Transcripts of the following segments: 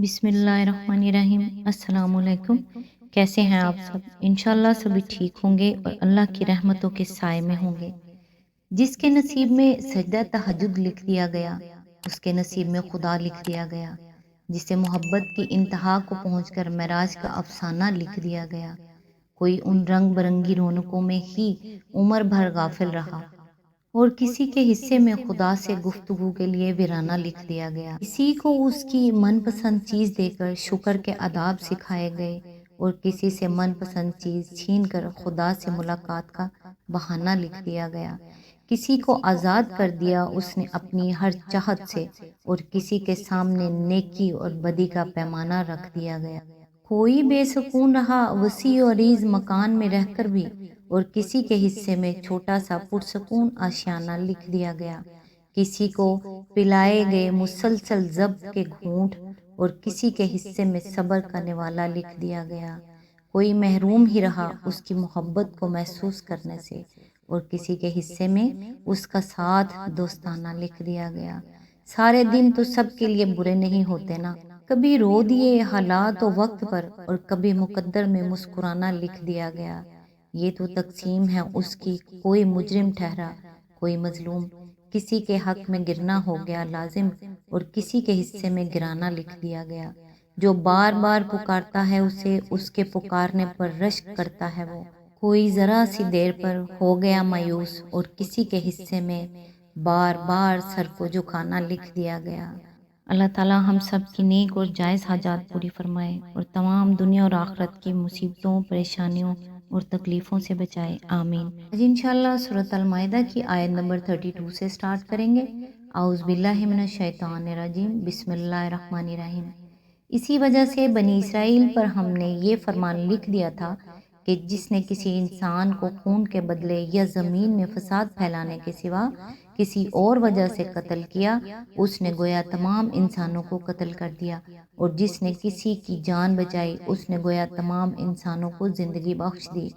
بسم اللہ الرحمن الرحیم۔ السلام علیکم۔ کیسے ہیں آپ سب؟ انشاءاللہ سبھی ٹھیک ہوں گے اور اللہ کی رحمتوں کے سائے میں ہوں گے۔ جس کے نصیب میں سجدہ تہجد لکھ دیا گیا، اس کے نصیب میں خدا لکھ دیا گیا۔ جسے محبت کی انتہا کو پہنچ کر معراج کا افسانہ لکھ دیا گیا۔ کوئی ان رنگ برنگی رونقوں میں ہی عمر بھر غافل رہا، اور کسی کے حصے میں خدا سے گفتگو کے لیے ویرانہ لکھ دیا گیا۔ کسی کو اس کی من پسند چیز دے کر شکر کے آداب سکھائے گئے، اور کسی سے من پسند چیز چھین کر خدا سے ملاقات کا بہانہ لکھ دیا گیا۔ کسی کو آزاد کر دیا اس نے اپنی ہر چاہت سے، اور کسی کے سامنے نیکی اور بدی کا پیمانہ رکھ دیا گیا۔ کوئی بے سکون رہا وسیع و عریض مکان میں رہ کر بھی، اور کسی کے حصے میں چھوٹا سا پرسکون آشیانہ لکھ دیا گیا۔ کسی کو پلائے گئے مسلسل ضبط کے گھونٹ، اور کسی کے حصے میں صبر کا نوالا لکھ دیا گیا۔ کوئی محروم ہی رہا اس کی محبت کو محسوس کرنے سے، اور کسی کے حصے میں اس کا ساتھ دوستانہ لکھ دیا گیا۔ سارے دن تو سب کے لیے برے نہیں ہوتے نا، کبھی رو دیے حالات و وقت پر، اور کبھی مقدر میں مسکرانا لکھ دیا گیا۔ یہ تو تقسیم ہے اس کی، کوئی مجرم ٹھہرا کوئی مظلوم، کسی کے حق میں گرنا ہو گیا لازم، اور کسی کے حصے میں گرانا لکھ دیا گیا۔ جو بار بار پکارتا ہے اسے، اس کے پکارنے پر رشک کرتا ہے وہ۔ کوئی ذرا سی دیر پر ہو گیا مایوس، اور کسی کے حصے میں بار بار سر کو جھکانا لکھ دیا گیا۔ اللہ تعالیٰ ہم سب کی نیک اور جائز حاجات پوری فرمائے، اور تمام دنیا اور آخرت کی مصیبتوں، پریشانیوں اور تکلیفوں سے بچائے، آمین۔ آج انشاءاللہ سورۃ المائدہ کی آیت نمبر 32 سے سٹارٹ کریں گے۔ اعوذ باللہ من الشیطان الرجیم، بسم اللہ الرحمن الرحیم۔ اسی وجہ سے بنی اسرائیل پر ہم نے یہ فرمان لکھ دیا تھا کہ جس نے کسی انسان کو خون کے بدلے یا زمین میں فساد پھیلانے کے سوا کسی اور وجہ سے قتل کیا، اس نے گویا تمام انسانوں کو قتل کر دیا، اور جس نے کسی کی جان بچائی اس نے گویا تمام انسانوں کو زندگی بخش دی۔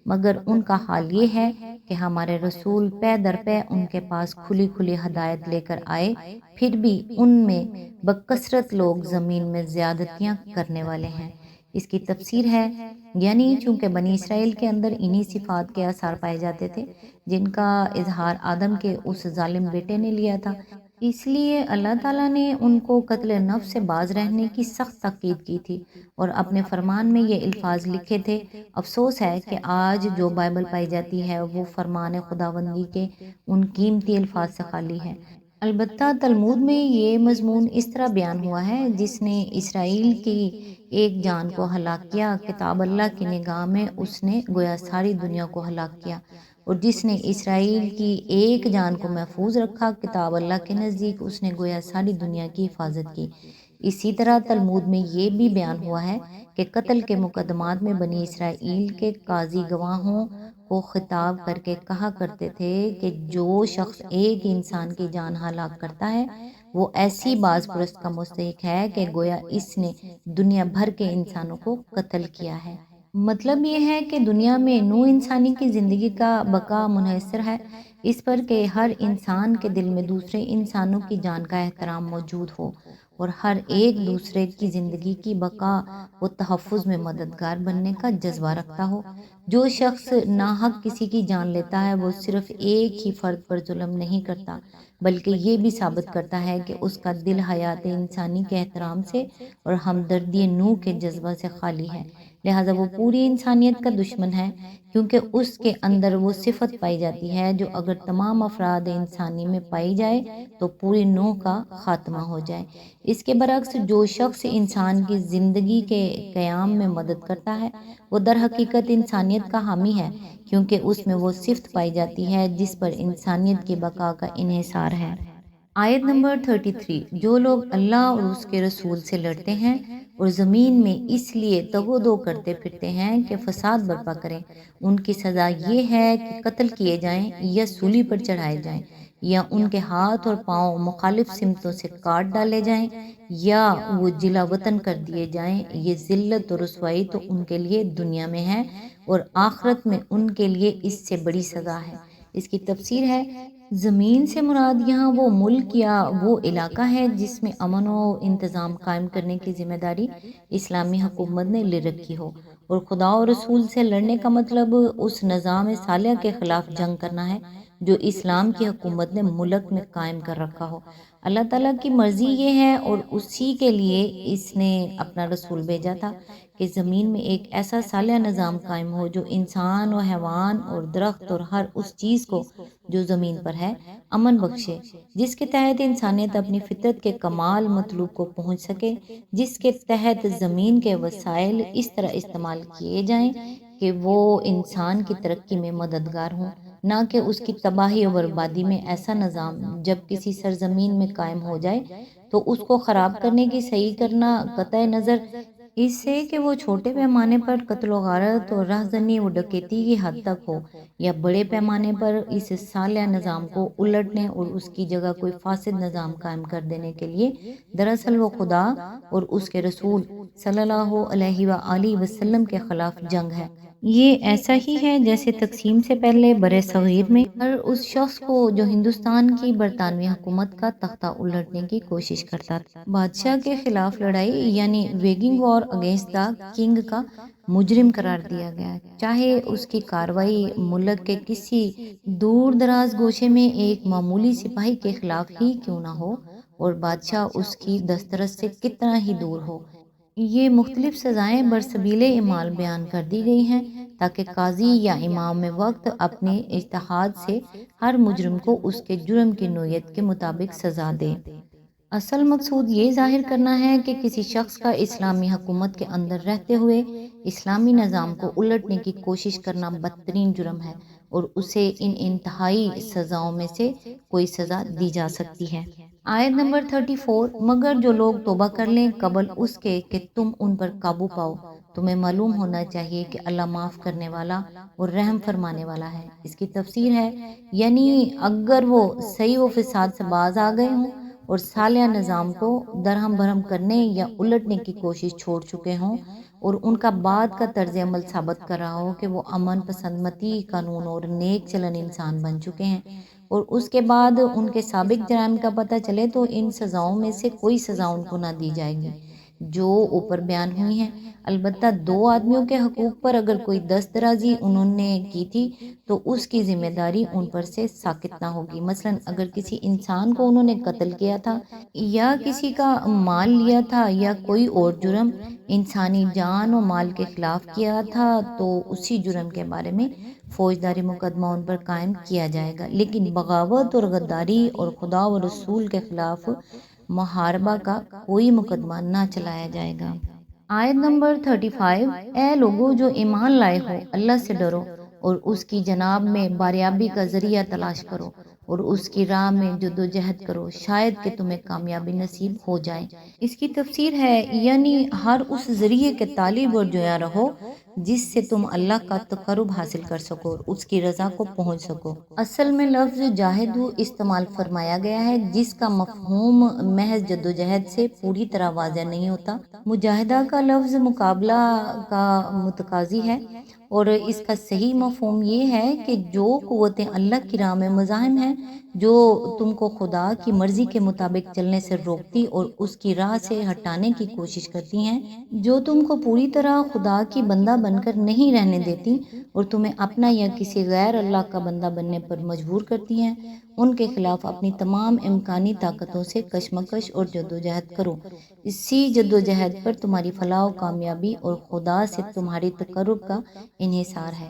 مگر ان کا حال یہ ہے کہ ہمارے رسول پے در پے ان کے پاس کھلی کھلی ہدایت لے کر آئے، پھر بھی ان میں بکثرت لوگ زمین میں زیادتیاں کرنے والے ہیں۔ اس کی تفسیر ہے، یعنی چونکہ بنی اسرائیل کے اندر انہی صفات کے آثار پائے جاتے تھے جن کا اظہار آدم کے اس ظالم بیٹے نے لیا تھا، اس لیے اللہ تعالیٰ نے ان کو قتل نفس سے باز رہنے کی سخت تاکید کی تھی، اور اپنے فرمان میں یہ الفاظ لکھے تھے۔ افسوس ہے کہ آج جو بائبل پائی جاتی ہے وہ فرمان خداوندی کے ان قیمتی الفاظ سے خالی ہے۔ البتہ تلمود میں یہ مضمون اس طرح بیان ہوا ہے، جس نے اسرائیل کی ایک جان کو ہلاک کیا، کتاب اللہ کی نگاہ میں اس نے گویا ساری دنیا کو ہلاک کیا، اور جس نے اسرائیل کی ایک جان کو محفوظ رکھا، کتاب اللہ کے نزدیک اس نے گویا ساری دنیا کی حفاظت کی۔ اسی طرح تلمود میں یہ بھی بیان ہوا ہے کہ قتل کے مقدمات میں بنی اسرائیل کے قاضی گواہوں کو خطاب کر کے کہا کرتے تھے کہ جو شخص ایک انسان کی جان ہلاک کرتا ہے وہ ایسی باز پرست کا مستحق ہے کہ گویا اس نے دنیا بھر کے انسانوں کو قتل کیا ہے۔ مطلب یہ ہے کہ دنیا میں نوع انسانی کی زندگی کا بقا منحصر ہے اس پر کہ ہر انسان کے دل میں دوسرے انسانوں کی جان کا احترام موجود ہو، اور ہر ایک دوسرے کی زندگی کی بقا و تحفظ میں مددگار بننے کا جذبہ رکھتا ہو۔ جو شخص ناحق کسی کی جان لیتا ہے وہ صرف ایک ہی فرد پر ظلم نہیں کرتا، بلکہ یہ بھی ثابت کرتا ہے کہ اس کا دل حیات انسانی کے احترام سے اور ہمدردی نوح کے جذبہ سے خالی ہے، لہٰذا وہ پوری انسانیت کا دشمن ہے، کیونکہ اس کے اندر وہ صفت پائی جاتی ہے جو اگر تمام افراد انسانی میں پائی جائے تو پوری نوح کا خاتمہ ہو جائے۔ اس کے برعکس جو شخص انسان کی زندگی کے قیام میں مدد کرتا ہے وہ در حقیقت انسانیت کا حامی ہے، کیونکہ اس میں وہ صفت پائی جاتی ہے جس پر انسانیت کی بقا کا انحصار ہے۔ آیت نمبر 33، جو لوگ اللہ اور اس کے رسول سے لڑتے ہیں اور زمین میں اس لیے تگ و دو کرتے پھرتے ہیں کہ فساد برپا کریں، ان کی سزا یہ ہے کہ قتل کیے جائیں یا سولی پر چڑھائے جائیں، یا ان کے ہاتھ اور پاؤں مخالف سمتوں سے کاٹ ڈالے جائیں، یا وہ جلا وطن کر دیے جائیں۔ یہ ذلت اور رسوائی تو ان کے لیے دنیا میں ہے، اور آخرت میں ان کے لیے اس سے بڑی سزا ہے۔ اس کی تفسیر ہے، زمین سے مراد یہاں وہ ملک یا وہ علاقہ ہے جس میں امن و انتظام قائم کرنے کی ذمہ داری اسلامی حکومت نے لے رکھی ہو، اور خدا و رسول سے لڑنے کا مطلب اس نظام صالح کے خلاف جنگ کرنا ہے جو اسلام کی حکومت نے ملک میں قائم کر رکھا ہو۔ اللہ تعالیٰ کی مرضی یہ ہے اور اسی کے لیے اس نے اپنا رسول بھیجا تھا کہ زمین میں ایک ایسا صالح نظام قائم ہو جو انسان و حیوان اور درخت اور ہر اس چیز کو جو زمین پر ہے امن بخشے، جس کے تحت انسانیت اپنی فطرت کے کمال مطلوب کو پہنچ سکے، جس کے تحت زمین کے وسائل اس طرح استعمال کیے جائیں کہ وہ انسان کی ترقی میں مددگار ہوں، نہ کہ اس کی تباہی و بربادی میں۔ ایسا نظام جب کسی سرزمین میں قائم ہو جائے تو اس کو خراب کرنے کی صحیح کرنا قطع نظر اس سے کہ وہ چھوٹے پیمانے پر قتل و غارت اور رہزنی و ڈکیتی کی حد تک ہو، یا بڑے پیمانے پر اس صالح نظام کو الٹنے اور اس کی جگہ کوئی فاسد نظام قائم کر دینے کے لیے، دراصل وہ خدا اور اس کے رسول صلی اللہ علیہ وآلہ وسلم کے خلاف جنگ ہے۔ یہ ایسا ہی ہے جیسے تقسیم سے پہلے برِ صغیر میں ہر اس شخص کو جو ہندوستان کی برطانوی حکومت کا تختہ الٹنے کی کوشش کرتا تھا، بادشاہ کے خلاف لڑائی یعنی waging war against the king کا مجرم قرار دیا گیا، چاہے اس کی کارروائی ملک کے کسی دور دراز گوشے میں ایک معمولی سپاہی کے خلاف ہی کیوں نہ ہو، اور بادشاہ اس کی دسترس سے کتنا ہی دور ہو۔ یہ مختلف سزائیں برسبیل اعمال بیان کر دی گئی ہیں تاکہ قاضی یا امام وقت اپنے اجتہاد سے ہر مجرم کو اس کے جرم کی نوعیت کے مطابق سزا دے۔ اصل مقصود یہ ظاہر کرنا ہے کہ کسی شخص کا اسلامی حکومت کے اندر رہتے ہوئے اسلامی نظام کو الٹنے کی کوشش کرنا بدترین جرم ہے، اور اسے ان انتہائی سزاؤں میں سے کوئی سزا دی جا سکتی ہے۔ آیت نمبر 34، مگر جو لوگ توبہ کر لیں قبل اس کے کہ تم ان پر قابو پاؤ، تمہیں معلوم ہونا چاہیے کہ اللہ معاف کرنے والا اور رحم فرمانے والا ہے۔ اس کی تفسیر ہے، یعنی اگر وہ صحیح و فساد سے باز آ گئے ہوں اور صالح نظام کو درہم برہم کرنے یا الٹنے کی کوشش چھوڑ چکے ہوں، اور ان کا بعد کا طرز عمل ثابت کر رہا ہو کہ وہ امن پسند، مطیع قانون اور نیک چلن انسان بن چکے ہیں، اور اس کے بعد ان کے سابق جرائم کا پتہ چلے تو ان سزاؤں میں سے کوئی سزا ان کو نہ دی جائے گی جو اوپر بیان ہوئی ہیں۔ البتہ دو آدمیوں کے حقوق پر اگر کوئی دست درازی انہوں نے کی تھی تو اس کی ذمہ داری ان پر سے ساقط نہ ہوگی۔ مثلا اگر کسی انسان کو انہوں نے قتل کیا تھا یا کسی کا مال لیا تھا یا کوئی اور جرم انسانی جان و مال کے خلاف کیا تھا تو اسی جرم کے بارے میں فوجداری مقدمہ ان پر قائم کیا جائے گا، لیکن بغاوت اور غداری اور خدا و رسول کے خلاف محاربہ کا کوئی مقدمہ نہ چلایا جائے گا۔ آیت نمبر 35، اے لوگو جو ایمان لائے ہو، اللہ سے ڈرو اور اس کی جناب میں باریابی کا ذریعہ تلاش کرو اور اس کی راہ میں جدوجہد کرو، شاید کہ تمہیں کامیابی نصیب ہو جائے۔ اس کی تفسیر ہے، یعنی ہر اس ذریعے کے طالب اور جویا رہو جس سے تم اللہ کا تقرب حاصل کر سکو اور اس کی رضا کو پہنچ سکو۔ اصل میں لفظ جاہدو استعمال فرمایا گیا ہے جس کا مفہوم محض جدوجہد سے پوری طرح واضح نہیں ہوتا۔ مجاہدہ کا لفظ مقابلہ کا متقاضی ہے، اور اس کا صحیح مفہوم یہ ہے کہ جو قوتیں اللہ کی راہ میں مزاحم ہیں، جو تم کو خدا کی مرضی کے مطابق چلنے سے روکتی اور اس کی راہ سے ہٹانے کی کوشش کرتی ہیں، جو تم کو پوری طرح خدا کی بندہ بن کر نہیں رہنے دیتی اور تمہیں اپنا یا کسی غیر اللہ کا بندہ بننے پر مجبور کرتی ہیں، ان کے خلاف اپنی تمام امکانی طاقتوں سے کشمکش اور جدوجہد کرو۔ اسی جدوجہد پر تمہاری فلاح و کامیابی اور خدا سے تمہاری تقرب کا انحصار ہے۔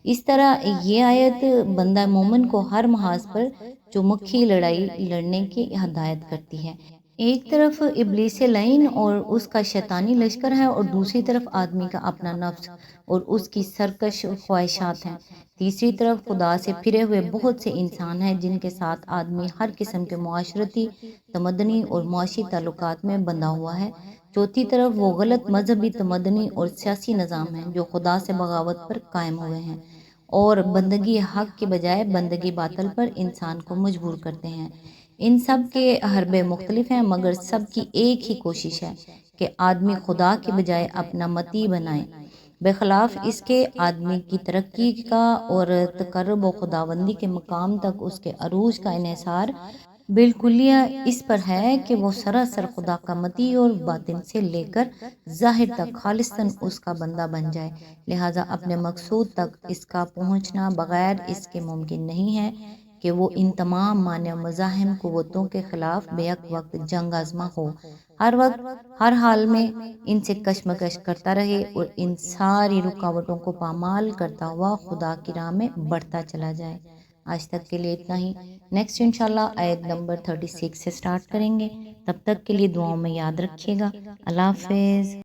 اس طرح یہ آیت بندہ مومن کو ہر محاذ پر چومکھی لڑائی لڑنے کی ہدایت کرتی ہے۔ ایک طرف ابلیس لعین اور اس کا شیطانی لشکر ہے، اور دوسری طرف آدمی کا اپنا نفس اور اس کی سرکش خواہشات ہیں۔ تیسری طرف خدا سے پھرے ہوئے بہت سے انسان ہیں جن کے ساتھ آدمی ہر قسم کے معاشرتی، تمدنی اور معاشی تعلقات میں بندھا ہوا ہے۔ چوتھی طرف وہ غلط مذہبی، تمدنی اور سیاسی نظام ہیں جو خدا سے بغاوت پر قائم ہوئے ہیں اور بندگی حق کے بجائے بندگی باطل پر انسان کو مجبور کرتے ہیں۔ ان سب کے حربے مختلف ہیں، مگر سب کی ایک ہی کوشش ہے کہ آدمی خدا کے بجائے اپنا متی بنائے۔ بخلاف اس کے آدمی کی ترقی کا اور تقرب و خداوندی کے مقام تک اس کے عروج کا انحصار بالکلیہ اس پر ہے کہ وہ سراسر خدا کا مطیع اور باطن سے لے کر ظاہر تک خالصتاً اس کا بندہ بن جائے، لہٰذا اپنے مقصود تک اس کا پہنچنا بغیر اس کے ممکن نہیں ہے کہ وہ ان تمام مانع و مزاحم قوتوں کے خلاف بیک وقت جنگ آزما ہو، ہر وقت ہر حال میں ان سے کشمکش کرتا رہے اور ان ساری رکاوٹوں کو پامال کرتا ہوا خدا کی راہ میں بڑھتا چلا جائے۔ آج تک کے لیے اتنا ہی، نیکسٹ انشاءاللہ آیت نمبر 36 سے سٹارٹ کریں گے، تب تک کے لیے دعاؤں میں یاد رکھیے گا۔ اللہ حافظ۔